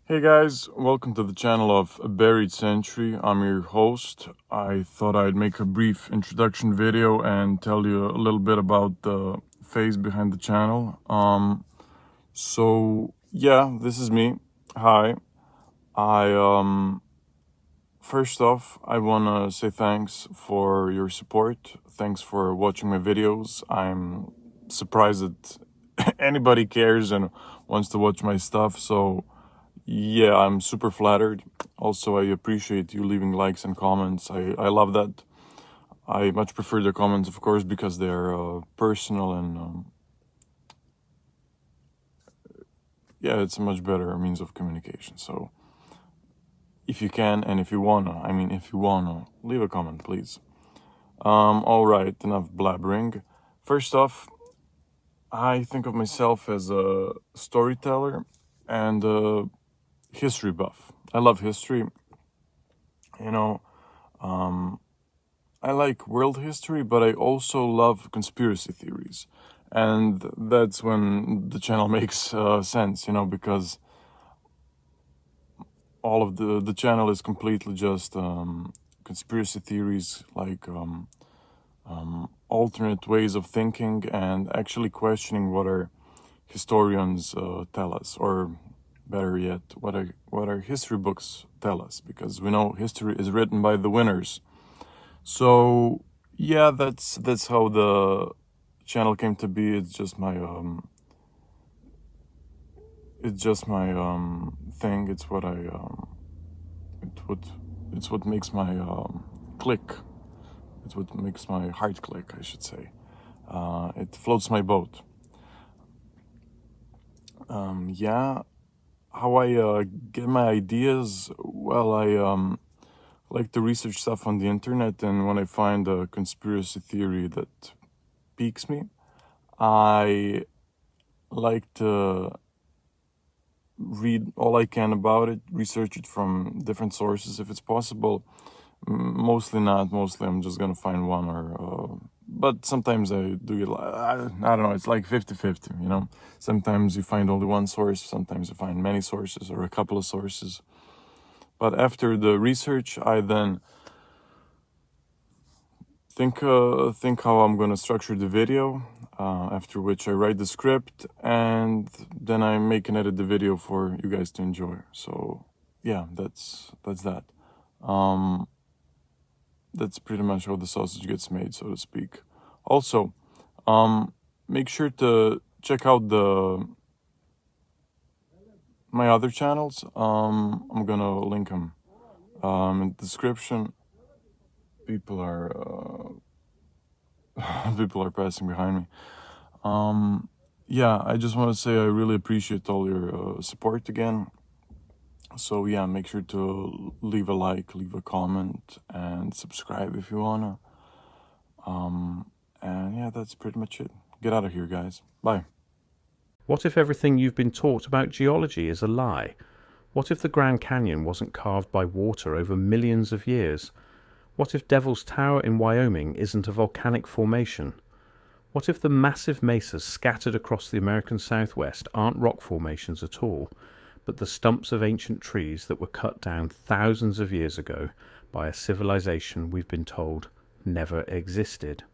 Hey guys, welcome to the channel of A Buried Century. I'm your host. I thought I'd make a brief introduction video and tell you a little bit about the phase behind the channel. This is me. Hi. I First off, I wanna say thanks for your support. Thanks for watching my videos. I'm surprised that anybody cares and wants to watch my stuff, so yeah, I'm super flattered. Also, I appreciate you leaving likes and comments. I love that. I much prefer the comments, of course, because they're personal and it's a much better means of communication. So, if you can and if you wanna, leave a comment, please. All right, enough blabbering. First off, I think of myself as a storyteller and a history buff. I love history. You know, I like world history, but I also love conspiracy theories. And that's when the channel makes sense, because all of the channel is completely just conspiracy theories, like alternate ways of thinking and actually questioning what our historians tell us, or better yet, what our history books tell us, because we know history is written by the winners. So yeah, that's how the channel came to be. It's just my thing. It's what makes my click. It's what makes my heart click, I should say. It floats my boat. How I get my ideas? Well, I like to research stuff on the internet, and when I find a conspiracy theory that piques me, I like to read all I can about it, research it from different sources if it's possible. Mostly not. Mostly I'm just gonna find one but sometimes I do get, I don't know, it's like 50-50, Sometimes you find only one source, sometimes you find many sources or a couple of sources. But after the research, I then think how I'm gonna structure the video, after which I write the script, and then I make and edit the video for you guys to enjoy. So yeah, that's that. That's pretty much how the sausage gets made, so to speak. Also, make sure to check out my other channels. I'm gonna link them in the description. People are people are passing behind me. I just want to say I really appreciate all your support again. So yeah, make sure to leave a like, leave a comment, and subscribe if you wanna. And yeah, that's pretty much it. Get out of here, guys. Bye. What if everything you've been taught about geology is a lie? What if the Grand Canyon wasn't carved by water over millions of years? What if Devil's Tower in Wyoming isn't a volcanic formation? What if the massive mesas scattered across the American Southwest aren't rock formations at all, but the stumps of ancient trees that were cut down thousands of years ago by a civilization we've been told never existed?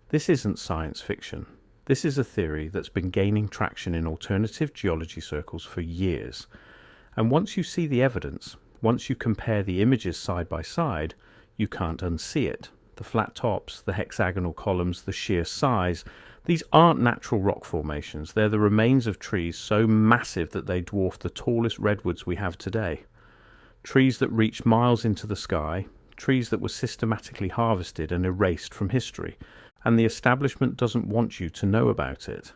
This isn't science fiction. This is a theory that's been gaining traction in alternative geology circles for years. And once you see the evidence, once you compare the images side by side, you can't unsee it. The flat tops, the hexagonal columns, the sheer size, these aren't natural rock formations. They're the remains of trees so massive that they dwarf the tallest redwoods we have today. Trees that reach miles into the sky, trees that were systematically harvested and erased from history, and the establishment doesn't want you to know about it.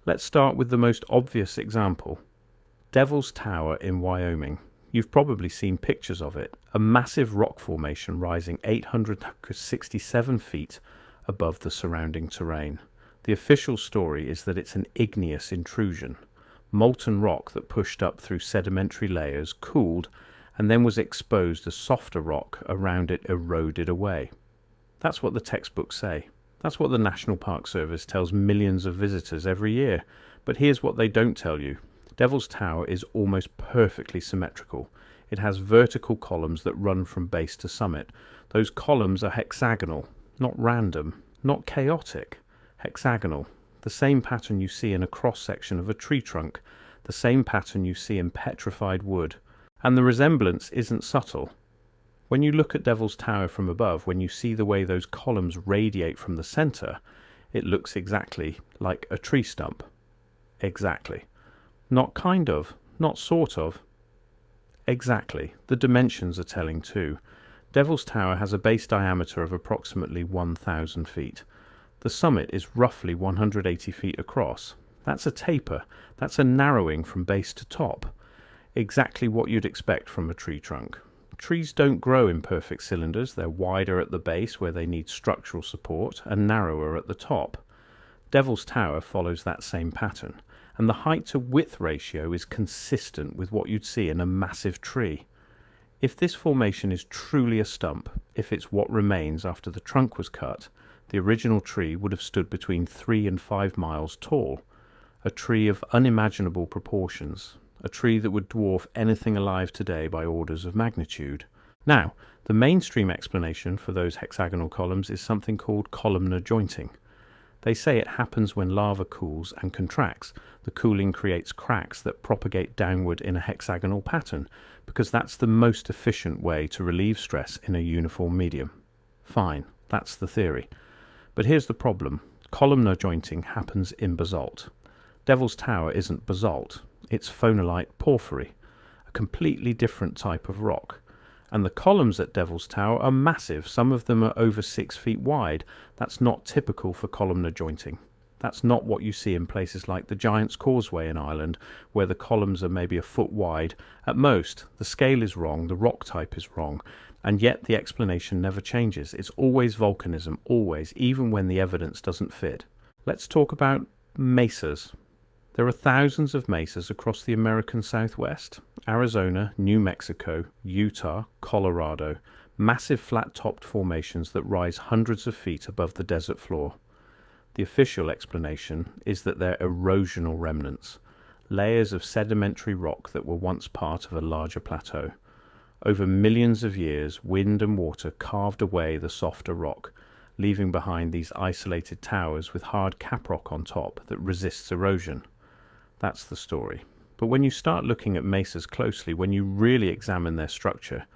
Let's start with the most obvious example. Devil's Tower in Wyoming. You've probably seen pictures of it, a massive rock formation rising 867 feet above the surrounding terrain. The official story is that it's an igneous intrusion, molten rock that pushed up through sedimentary layers, cooled, and then was exposed as softer rock around it eroded away. That's what the textbooks say. That's what the National Park Service tells millions of visitors every year. But here's what they don't tell you. Devil's Tower is almost perfectly symmetrical. It has vertical columns that run from base to summit. Those columns are hexagonal, not random, not chaotic. Hexagonal. The same pattern you see in a cross-section of a tree trunk, the same pattern you see in petrified wood. And the resemblance isn't subtle. When you look at Devil's Tower from above, when you see the way those columns radiate from the centre, it looks exactly like a tree stump. Exactly. Not kind of, not sort of. Exactly. The dimensions are telling too. Devil's Tower has a base diameter of approximately 1,000 feet. The summit is roughly 180 feet across. That's a taper. That's a narrowing from base to top. Exactly what you'd expect from a tree trunk. Trees don't grow in perfect cylinders. They're wider at the base where they need structural support and narrower at the top. Devil's Tower follows that same pattern, and the height to width ratio is consistent with what you'd see in a massive tree. If this formation is truly a stump, if it's what remains after the trunk was cut, the original tree would have stood between 3 and 5 miles tall, a tree of unimaginable proportions, a tree that would dwarf anything alive today by orders of magnitude. Now, the mainstream explanation for those hexagonal columns is something called columnar jointing. They say it happens when lava cools and contracts. The cooling creates cracks that propagate downward in a hexagonal pattern, because that's the most efficient way to relieve stress in a uniform medium. Fine, that's the theory. But here's the problem. Columnar jointing happens in basalt. Devil's Tower isn't basalt. It's phonolite porphyry, a completely different type of rock. And the columns at Devil's Tower are massive. Some of them are over 6 feet wide. That's not typical for columnar jointing. That's not what you see in places like the Giant's Causeway in Ireland, where the columns are maybe a foot wide. At most, the scale is wrong, the rock type is wrong, and yet the explanation never changes. It's always volcanism, always, even when the evidence doesn't fit. Let's talk about mesas. There are thousands of mesas across the American Southwest, Arizona, New Mexico, Utah, Colorado, massive flat-topped formations that rise hundreds of feet above the desert floor. The official explanation is that they're erosional remnants, layers of sedimentary rock that were once part of a larger plateau. Over millions of years, wind and water carved away the softer rock, leaving behind these isolated towers with hard caprock on top that resists erosion. That's the story. But when you start looking at mesas closely, when you really examine their structure,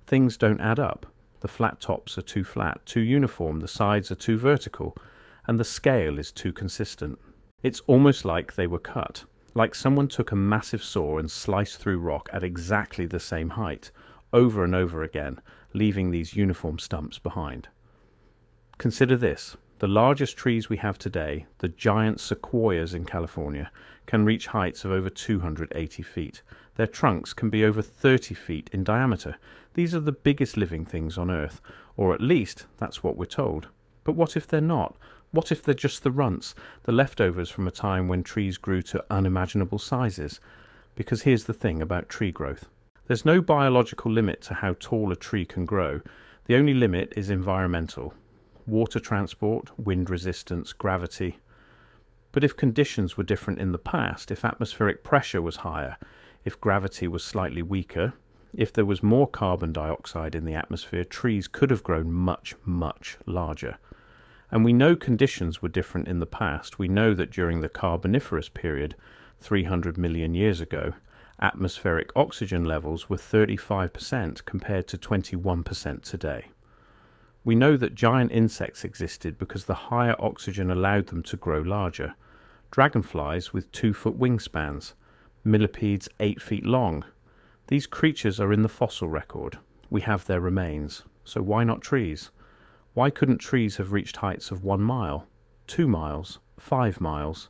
things don't add up. The flat tops are too flat, too uniform, the sides are too vertical, and the scale is too consistent. It's almost like they were cut, like someone took a massive saw and sliced through rock at exactly the same height, over and over again, leaving these uniform stumps behind. Consider this. The largest trees we have today, the giant sequoias in California, can reach heights of over 280 feet. Their trunks can be over 30 feet in diameter. These are the biggest living things on Earth, or at least that's what we're told. But what if they're not? What if they're just the runts, the leftovers from a time when trees grew to unimaginable sizes? Because here's the thing about tree growth. There's no biological limit to how tall a tree can grow. The only limit is environmental. Water transport, wind resistance, gravity. But if conditions were different in the past, if atmospheric pressure was higher, if gravity was slightly weaker, if there was more carbon dioxide in the atmosphere, trees could have grown much, much larger. And we know conditions were different in the past. We know that during the Carboniferous period, 300 million years ago, atmospheric oxygen levels were 35% compared to 21% today. We know that giant insects existed because the higher oxygen allowed them to grow larger. Dragonflies with 2-foot wingspans, millipedes 8 feet long. These creatures are in the fossil record. We have their remains. So why not trees? Why couldn't trees have reached heights of 1 mile, 2 miles, 5 miles?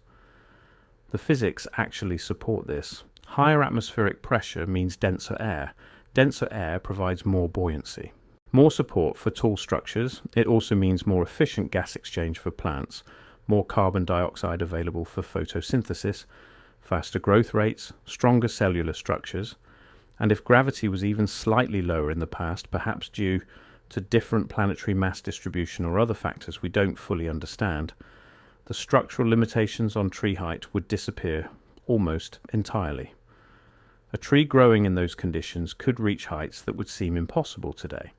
The physics actually support this. Higher atmospheric pressure means denser air. Denser air provides more buoyancy. More support for tall structures. It also means more efficient gas exchange for plants, more carbon dioxide available for photosynthesis, faster growth rates, stronger cellular structures, and if gravity was even slightly lower in the past, perhaps due to different planetary mass distribution or other factors we don't fully understand, the structural limitations on tree height would disappear almost entirely. A tree growing in those conditions could reach heights that would seem impossible today.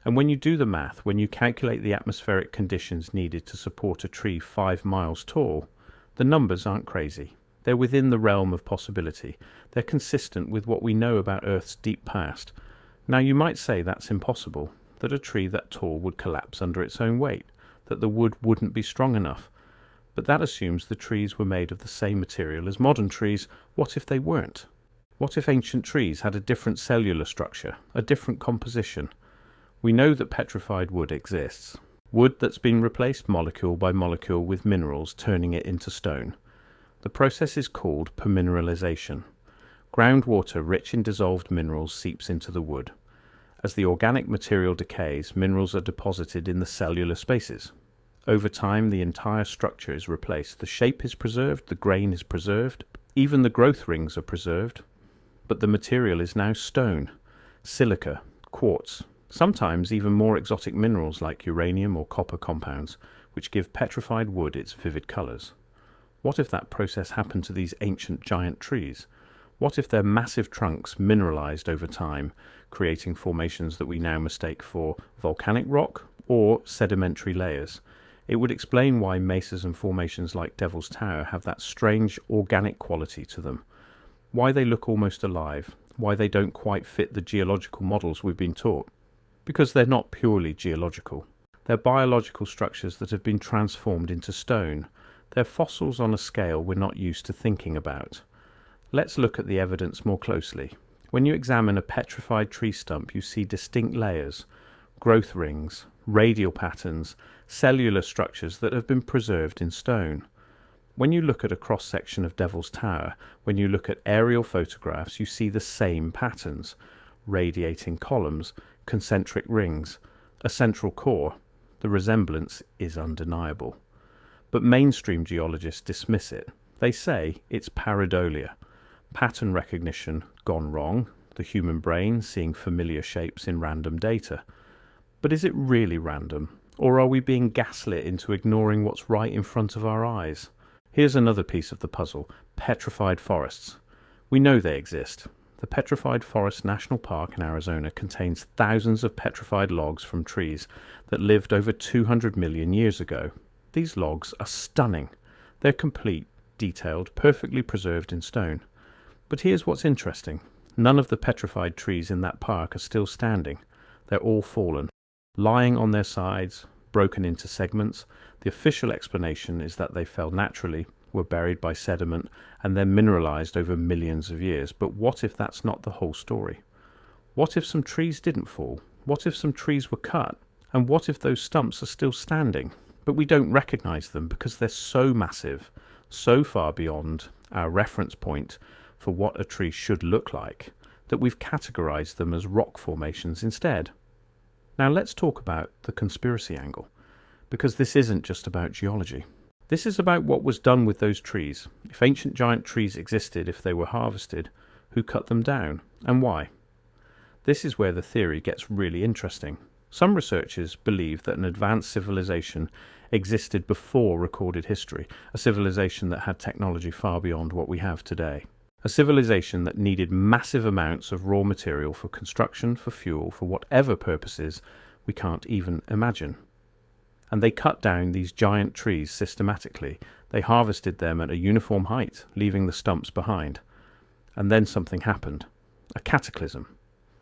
And when you do the math, when you calculate the atmospheric conditions needed to support a tree 5 miles tall, the numbers aren't crazy. They're within the realm of possibility. They're consistent with what we know about Earth's deep past. Now you might say that's impossible, that a tree that tall would collapse under its own weight, that the wood wouldn't be strong enough. But that assumes the trees were made of the same material as modern trees. What if they weren't? What if ancient trees had a different cellular structure, a different composition? We know that petrified wood exists. Wood that's been replaced molecule by molecule with minerals, turning it into stone. The process is called permineralization. Groundwater rich in dissolved minerals seeps into the wood. As the organic material decays, minerals are deposited in the cellular spaces. Over time, the entire structure is replaced. The shape is preserved, the grain is preserved, even the growth rings are preserved. But the material is now stone, silica, quartz, sometimes even more exotic minerals like uranium or copper compounds, which give petrified wood its vivid colors. What if that process happened to these ancient giant trees? What if their massive trunks mineralized over time, creating formations that we now mistake for volcanic rock or sedimentary layers? It would explain why mesas and formations like Devil's Tower have that strange organic quality to them. Why they look almost alive, why they don't quite fit the geological models we've been taught. Because they're not purely geological. They're biological structures that have been transformed into stone. They're fossils on a scale we're not used to thinking about. Let's look at the evidence more closely. When you examine a petrified tree stump, you see distinct layers, growth rings, radial patterns, cellular structures that have been preserved in stone. When you look at a cross-section of Devil's Tower, when you look at aerial photographs, you see the same patterns, radiating columns, concentric rings, a central core. The resemblance is undeniable. But mainstream geologists dismiss it. They say it's pareidolia, pattern recognition gone wrong, the human brain seeing familiar shapes in random data. But is it really random, or are we being gaslit into ignoring what's right in front of our eyes? Here's another piece of the puzzle: petrified forests. We know they exist. The Petrified Forest National Park in Arizona contains thousands of petrified logs from trees that lived over 200 million years ago. These logs are stunning. They're complete, detailed, perfectly preserved in stone. But here's what's interesting. None of the petrified trees in that park are still standing. They're all fallen, lying on their sides, broken into segments. The official explanation is that they fell naturally, were buried by sediment, and then mineralized over millions of years. But what if that's not the whole story? What if some trees didn't fall? What if some trees were cut? And what if those stumps are still standing? But we don't recognize them because they're so massive, so far beyond our reference point for what a tree should look like, that we've categorized them as rock formations instead. Now let's talk about the conspiracy angle, because this isn't just about geology. This is about what was done with those trees. If ancient giant trees existed, if they were harvested, who cut them down, and why? This is where the theory gets really interesting. Some researchers believe that an advanced civilization existed before recorded history, a civilization that had technology far beyond what we have today. A civilization that needed massive amounts of raw material for construction, for fuel, for whatever purposes we can't even imagine. And they cut down these giant trees systematically. They harvested them at a uniform height, leaving the stumps behind. And then something happened. A cataclysm.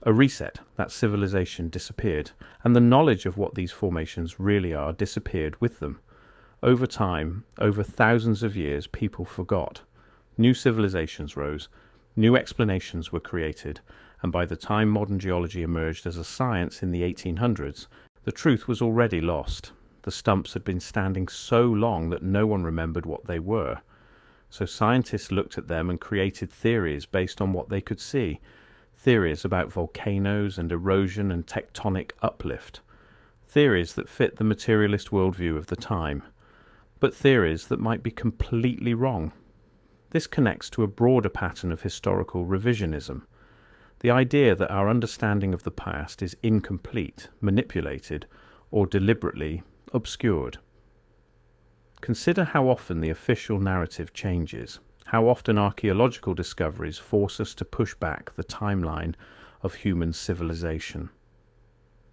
A reset. That civilization disappeared. And the knowledge of what these formations really are disappeared with them. Over time, over thousands of years, people forgot. New civilizations rose. New explanations were created. And by the time modern geology emerged as a science in the 1800s, the truth was already lost. The stumps had been standing so long that no one remembered what they were. So scientists looked at them and created theories based on what they could see. Theories about volcanoes and erosion and tectonic uplift. Theories that fit the materialist worldview of the time. But theories that might be completely wrong. This connects to a broader pattern of historical revisionism. The idea that our understanding of the past is incomplete, manipulated, or deliberately obscured. Consider how often the official narrative changes. How often archaeological discoveries force us to push back the timeline of human civilization.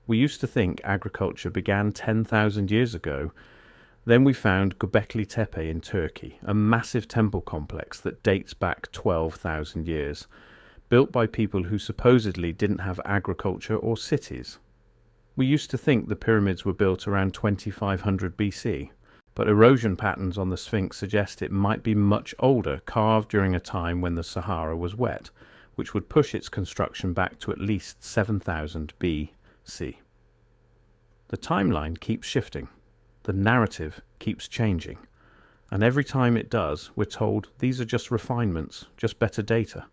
We used to think agriculture began 10,000 years ago. Then we found Göbekli Tepe in Turkey, a massive temple complex that dates back 12,000 years, built by people who supposedly didn't have agriculture or cities. We used to think the pyramids were built around 2500 BC, but erosion patterns on the Sphinx suggest it might be much older, carved during a time when the Sahara was wet, which would push its construction back to at least 7000 BC. The timeline keeps shifting. The narrative keeps changing. And every time it does, we're told these are just refinements, just better data.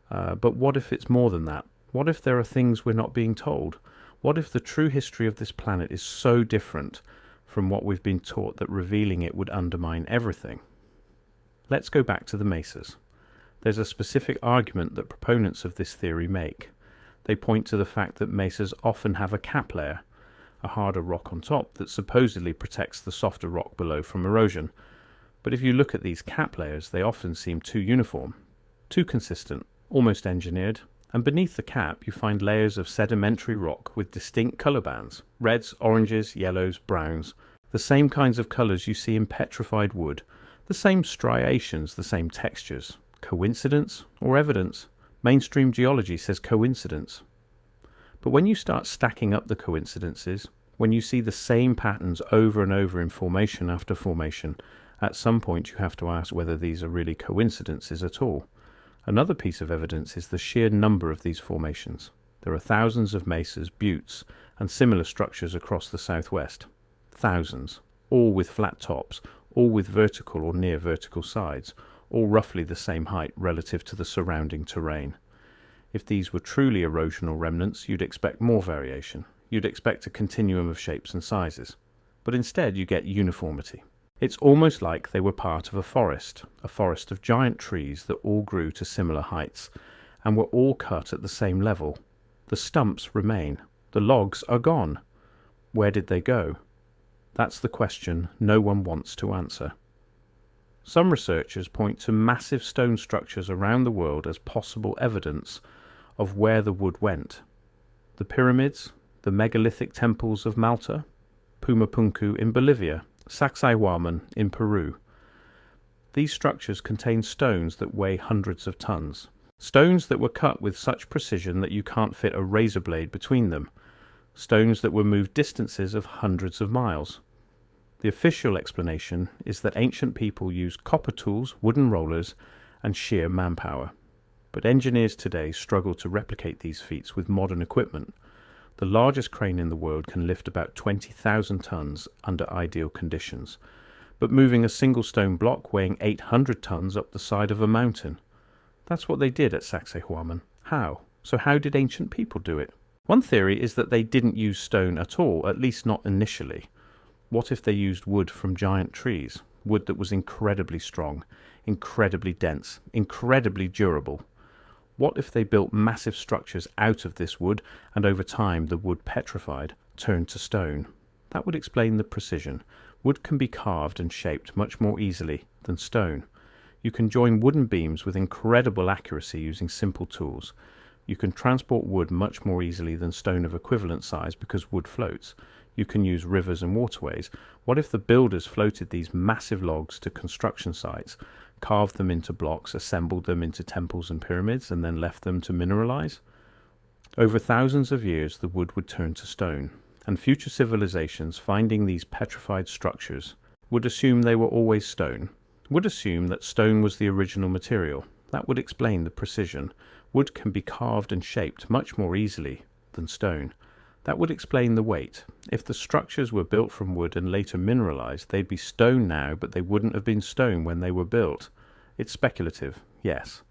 But what if it's more than that? What if there are things we're not being told? What if the true history of this planet is so different from what we've been taught that revealing it would undermine everything? Let's go back to the Mesas. There's a specific argument that proponents of this theory make. They point to the fact that mesas often have a cap layer, a harder rock on top that supposedly protects the softer rock below from erosion. But if you look at these cap layers, they often seem too uniform, too consistent, almost engineered. And beneath the cap you find layers of sedimentary rock with distinct colour bands, reds, oranges, yellows, browns, the same kinds of colours you see in petrified wood, the same striations, the same textures. Coincidence or evidence? Mainstream geology says coincidence. But when you start stacking up the coincidences, when you see the same patterns over and over in formation after formation, at some point you have to ask whether these are really coincidences at all. Another piece of evidence is the sheer number of these formations. There are thousands of mesas, buttes, and similar structures across the southwest. Thousands, all with flat tops, all with vertical or near vertical sides, all roughly the same height relative to the surrounding terrain. If these were truly erosional remnants, you'd expect more variation. You'd expect a continuum of shapes and sizes. But instead you get uniformity. It's almost like they were part of a forest of giant trees that all grew to similar heights and were all cut at the same level. The stumps remain. The logs are gone. Where did they go? That's the question no one wants to answer. Some researchers point to massive stone structures around the world as possible evidence of where the wood went. The pyramids, the megalithic temples of Malta, Pumapunku in Bolivia, Sacsayhuaman in Peru. These structures contain stones that weigh hundreds of tons. Stones that were cut with such precision that you can't fit a razor blade between them. Stones that were moved distances of hundreds of miles. The official explanation is that ancient people used copper tools, wooden rollers, and sheer manpower. But engineers today struggle to replicate these feats with modern equipment. The largest crane in the world can lift about 20,000 tons under ideal conditions, but moving a single stone block weighing 800 tons up the side of a mountain. That's what they did at Sacsayhuaman. How? So how did ancient people do it? One theory is that they didn't use stone at all, at least not initially. What if they used wood from giant trees? Wood that was incredibly strong, incredibly dense, incredibly durable. What if they built massive structures out of this wood, and over time the wood petrified, turned to stone? That would explain the precision. Wood can be carved and shaped much more easily than stone. You can join wooden beams with incredible accuracy using simple tools. You can transport wood much more easily than stone of equivalent size because wood floats. You can use rivers and waterways. What if the builders floated these massive logs to construction sites, carved them into blocks, assembled them into temples and pyramids, and then left them to mineralize? Over thousands of years, the wood would turn to stone, and future civilizations finding these petrified structures would assume they were always stone, would assume that stone was the original material. That would explain the precision. Wood can be carved and shaped much more easily than stone. That would explain the weight. If the structures were built from wood and later mineralized, they'd be stone now, but they wouldn't have been stone when they were built. It's speculative, yes,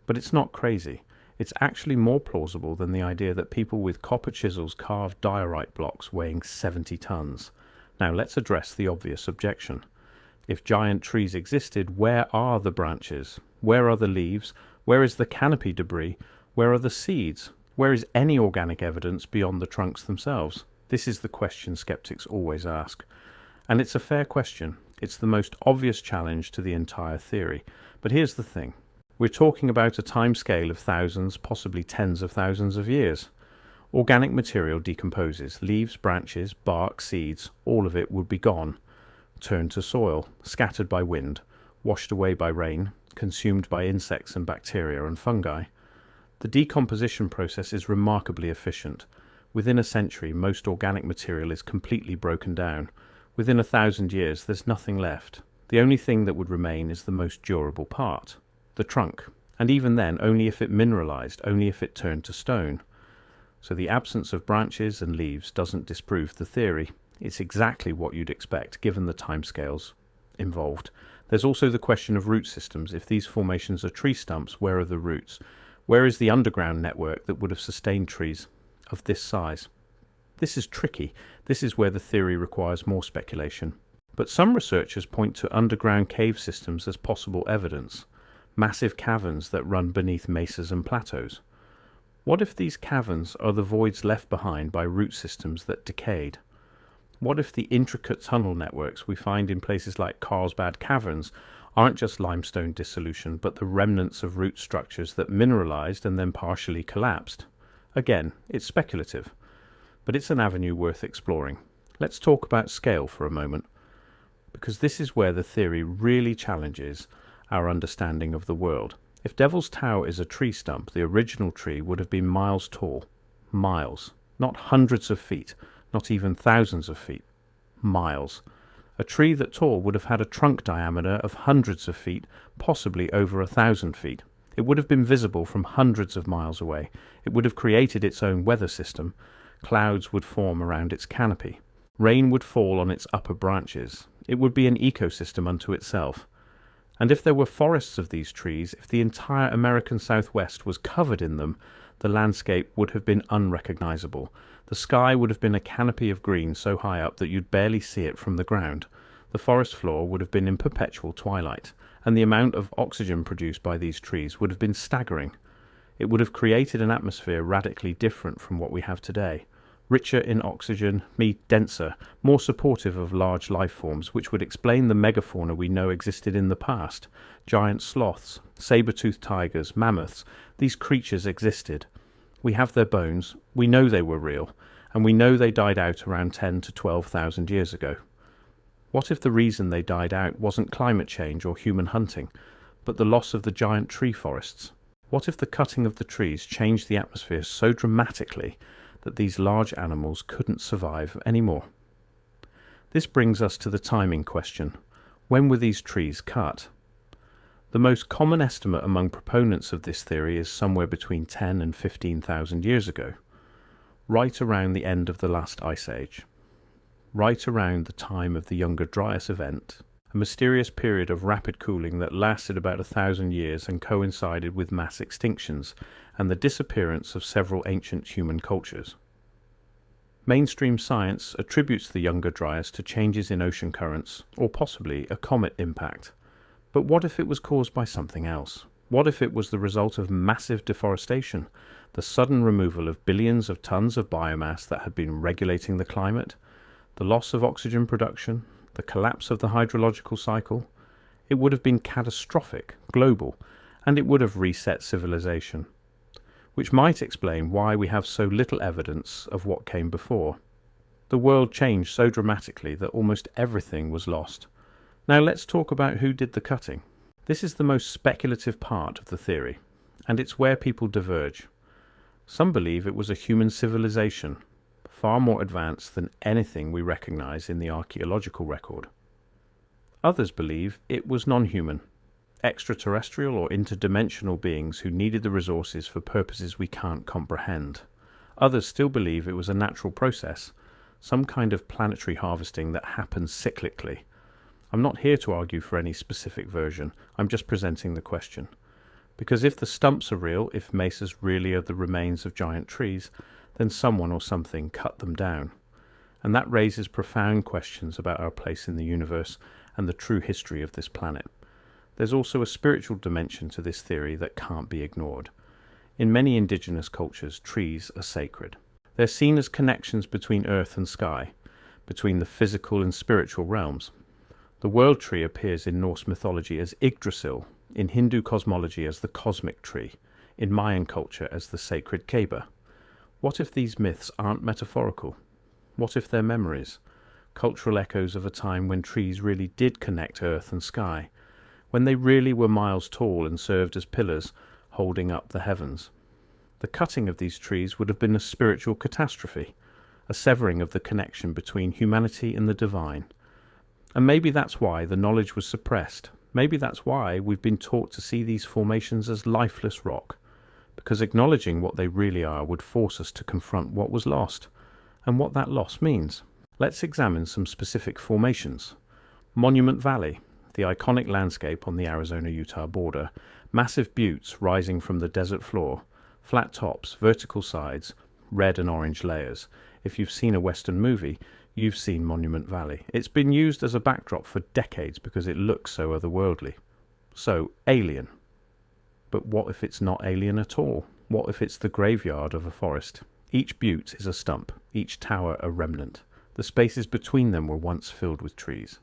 but it's not crazy. It's actually more plausible than the idea that people with copper chisels carved diorite blocks weighing 70 tons. Now let's address the obvious objection. If giant trees existed, where are the branches? Where are the leaves? Where is the canopy debris? Where are the seeds? Where is any organic evidence beyond the trunks themselves? This is the question skeptics always ask. And it's a fair question. It's the most obvious challenge to the entire theory. But here's the thing. We're talking about a timescale of thousands, possibly tens of thousands of years. Organic material decomposes. Leaves, branches, bark, seeds, all of it would be gone, turned to soil, scattered by wind, washed away by rain, consumed by insects and bacteria and fungi. The decomposition process is remarkably efficient. Within a century, most organic material is completely broken down. Within 1,000 years, there's nothing left. The only thing that would remain is the most durable part, the trunk, and even then only if it mineralized, only if it turned to stone. So the absence of branches and leaves doesn't disprove the theory. It's exactly what you'd expect given the timescales involved. There's also the question of root systems. If these formations are tree stumps, where are the roots? Where is the underground network that would have sustained trees of this size? This is tricky. This is where the theory requires more speculation. But some researchers point to underground cave systems as possible evidence. Massive caverns that run beneath mesas and plateaus. What if these caverns are the voids left behind by root systems that decayed? What if the intricate tunnel networks we find in places like Carlsbad Caverns aren't just limestone dissolution, but the remnants of root structures that mineralized and then partially collapsed? Again, it's speculative, but it's an avenue worth exploring. Let's talk about scale for a moment, because this is where the theory really challenges our understanding of the world. If Devil's Tower is a tree stump, the original tree would have been miles tall. Miles. Not hundreds of feet, not even thousands of feet. Miles. A tree that tall would have had a trunk diameter of hundreds of feet, possibly over 1,000 feet. It would have been visible from hundreds of miles away. It would have created its own weather system. Clouds would form around its canopy. Rain would fall on its upper branches. It would be an ecosystem unto itself. And if there were forests of these trees, if the entire American Southwest was covered in them, the landscape would have been unrecognizable. The sky would have been a canopy of green so high up that you'd barely see it from the ground. The forest floor would have been in perpetual twilight, and the amount of oxygen produced by these trees would have been staggering. It would have created an atmosphere radically different from what we have today. Richer in oxygen, denser, more supportive of large life forms, which would explain the megafauna we know existed in the past. Giant sloths, saber-toothed tigers, mammoths, these creatures existed. We have their bones, we know they were real, and we know they died out around 10 to 12,000 years ago. What if the reason they died out wasn't climate change or human hunting, but the loss of the giant tree forests? What if the cutting of the trees changed the atmosphere so dramatically that these large animals couldn't survive anymore? This brings us to the timing question. When were these trees cut? The most common estimate among proponents of this theory is somewhere between 10 and 15,000 years ago, right around the end of the last ice age, right around the time of the Younger Dryas event, a mysterious period of rapid cooling that lasted about 1,000 years and coincided with mass extinctions and the disappearance of several ancient human cultures. Mainstream science attributes the Younger Dryas to changes in ocean currents, or possibly a comet impact. But what if it was caused by something else? What if it was the result of massive deforestation, the sudden removal of billions of tons of biomass that had been regulating the climate, the loss of oxygen production, the collapse of the hydrological cycle? It would have been catastrophic, global, and it would have reset civilization, which might explain why we have so little evidence of what came before. The world changed so dramatically that almost everything was lost. Now let's talk about who did the cutting. This is the most speculative part of the theory, and it's where people diverge. Some believe it was a human civilization, far more advanced than anything we recognize in the archaeological record. Others believe it was non-human, extraterrestrial or interdimensional beings who needed the resources for purposes we can't comprehend. Others still believe it was a natural process, some kind of planetary harvesting that happens cyclically. I'm not here to argue for any specific version, I'm just presenting the question. Because if the stumps are real, if mesas really are the remains of giant trees, then someone or something cut them down. And that raises profound questions about our place in the universe and the true history of this planet. There's also a spiritual dimension to this theory that can't be ignored. In many indigenous cultures, trees are sacred. They're seen as connections between earth and sky, between the physical and spiritual realms. The world tree appears in Norse mythology as Yggdrasil, in Hindu cosmology as the cosmic tree, in Mayan culture as the sacred Keba. What if these myths aren't metaphorical? What if they're memories, cultural echoes of a time when trees really did connect earth and sky, when they really were miles tall and served as pillars holding up the heavens? The cutting of these trees would have been a spiritual catastrophe, a severing of the connection between humanity and the divine. And maybe that's why the knowledge was suppressed. Maybe that's why we've been taught to see these formations as lifeless rock, because acknowledging what they really are would force us to confront what was lost, and what that loss means. Let's examine some specific formations. Monument Valley, the iconic landscape on the Arizona-Utah border, massive buttes rising from the desert floor, flat tops, vertical sides, red and orange layers. If you've seen a Western movie, you've seen Monument Valley. It's been used as a backdrop for decades because it looks so otherworldly. So, alien. But what if it's not alien at all? What if it's the graveyard of a forest? Each butte is a stump, each tower a remnant. The spaces between them were once filled with trees.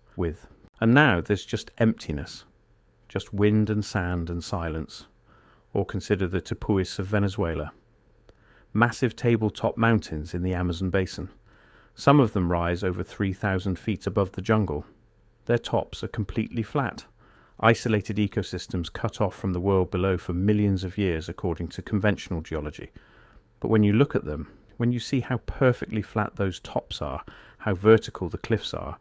And now there's just emptiness. Just wind and sand and silence. Or consider the Tepuis of Venezuela. Massive tabletop mountains in the Amazon basin. Some of them rise over 3,000 feet above the jungle. Their tops are completely flat. Isolated ecosystems cut off from the world below for millions of years according to conventional geology. But when you look at them, when you see how perfectly flat those tops are, how vertical the cliffs are,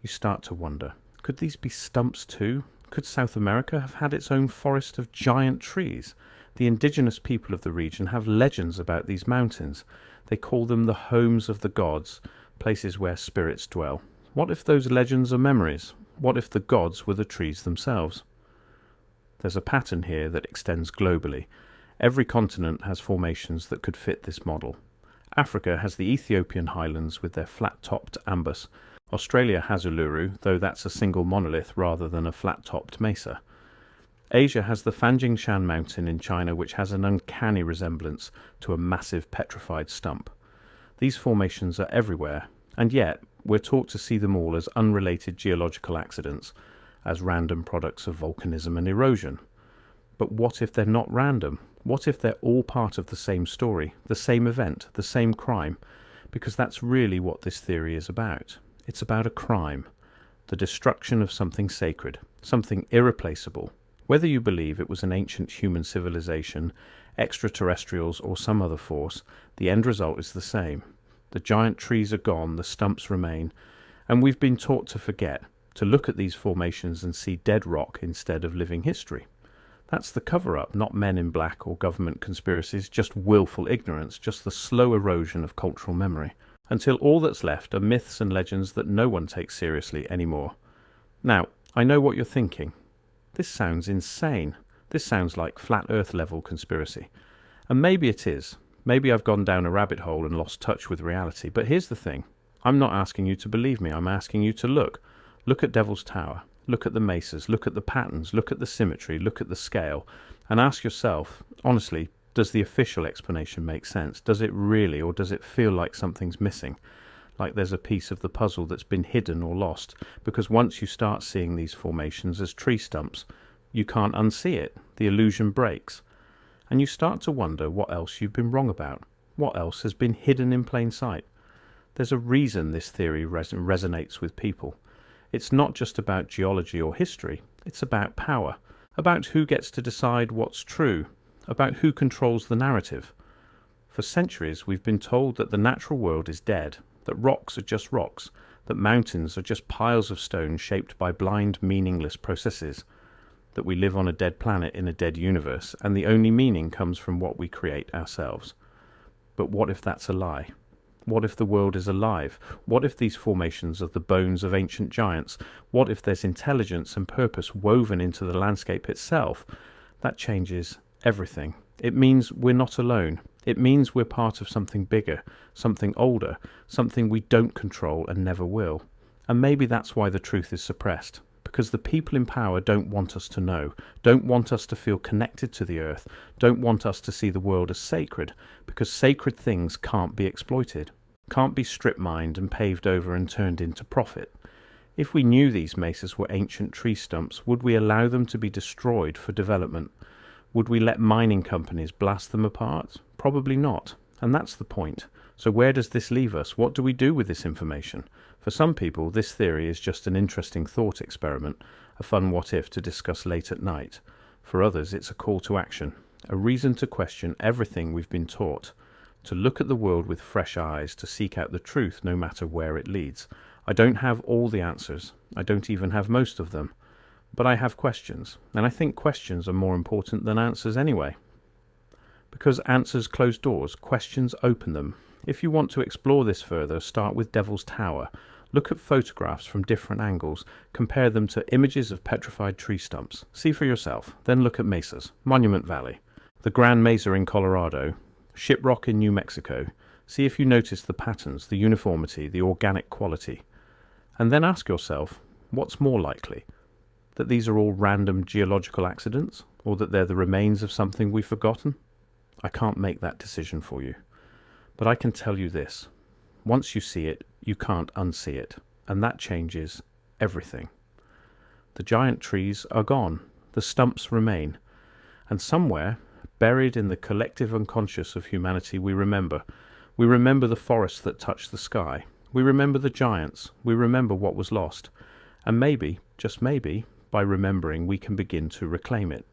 you start to wonder, could these be stumps too? Could South America have had its own forest of giant trees? The indigenous people of the region have legends about these mountains. They call them the homes of the gods, places where spirits dwell. What if those legends are memories? What if the gods were the trees themselves? There's a pattern here that extends globally. Every continent has formations that could fit this model. Africa has the Ethiopian highlands with their flat-topped ambus. Australia has Uluru, though that's a single monolith rather than a flat-topped mesa. Asia has the Fanjingshan mountain in China, which has an uncanny resemblance to a massive petrified stump. These formations are everywhere, and yet we're taught to see them all as unrelated geological accidents, as random products of volcanism and erosion. But what if they're not random? What if they're all part of the same story, the same event, the same crime? Because that's really what this theory is about. It's about a crime, the destruction of something sacred, something irreplaceable. Whether you believe it was an ancient human civilization, extraterrestrials, or some other force, the end result is the same. The giant trees are gone, the stumps remain, and we've been taught to forget, to look at these formations and see dead rock instead of living history. That's the cover-up, not men in black or government conspiracies, just willful ignorance, just the slow erosion of cultural memory, until all that's left are myths and legends that no one takes seriously anymore. Now, I know what you're thinking. This sounds insane. This sounds like flat earth level conspiracy. And maybe it is. Maybe I've gone down a rabbit hole and lost touch with reality. But here's the thing. I'm not asking you to believe me. I'm asking you to look. Look at Devil's Tower. Look at the mesas. Look at the patterns. Look at the symmetry. Look at the scale. And ask yourself, honestly, does the official explanation make sense? Does it really, or does it feel like something's missing? Like there's a piece of the puzzle that's been hidden or lost, because once you start seeing these formations as tree stumps, you can't unsee it. The illusion breaks. And you start to wonder what else you've been wrong about. What else has been hidden in plain sight? There's a reason this theory resonates with people. It's not just about geology or history. It's about power. About who gets to decide what's true. About who controls the narrative. For centuries we've been told that the natural world is dead, that rocks are just rocks, that mountains are just piles of stone shaped by blind, meaningless processes, that we live on a dead planet in a dead universe, and the only meaning comes from what we create ourselves. But what if that's a lie? What if the world is alive? What if these formations are the bones of ancient giants? What if there's intelligence and purpose woven into the landscape itself? That changes everything. It means we're not alone. It means we're part of something bigger, something older, something we don't control and never will. And maybe that's why the truth is suppressed. Because the people in power don't want us to know, don't want us to feel connected to the earth, don't want us to see the world as sacred, because sacred things can't be exploited, can't be strip-mined and paved over and turned into profit. If we knew these mesas were ancient tree stumps, would we allow them to be destroyed for development? Would we let mining companies blast them apart? Probably not. And that's the point. So where does this leave us? What do we do with this information? For some people, this theory is just an interesting thought experiment, a fun what-if to discuss late at night. For others, it's a call to action, a reason to question everything we've been taught, to look at the world with fresh eyes, to seek out the truth no matter where it leads. I don't have all the answers. I don't even have most of them. But I have questions, and I think questions are more important than answers anyway. Because answers close doors, questions open them. If you want to explore this further, start with Devil's Tower. Look at photographs from different angles, compare them to images of petrified tree stumps. See for yourself, then look at mesas, Monument Valley, the Grand Mesa in Colorado, Shiprock in New Mexico. See if you notice the patterns, the uniformity, the organic quality. And then ask yourself, what's more likely? That these are all random geological accidents, or that they're the remains of something we've forgotten? I can't make that decision for you. But I can tell you this. Once you see it, you can't unsee it, and that changes everything. The giant trees are gone, the stumps remain, and somewhere, buried in the collective unconscious of humanity, we remember. We remember the forests that touch the sky. We remember the giants. We remember what was lost. And maybe, just maybe, by remembering we can begin to reclaim it.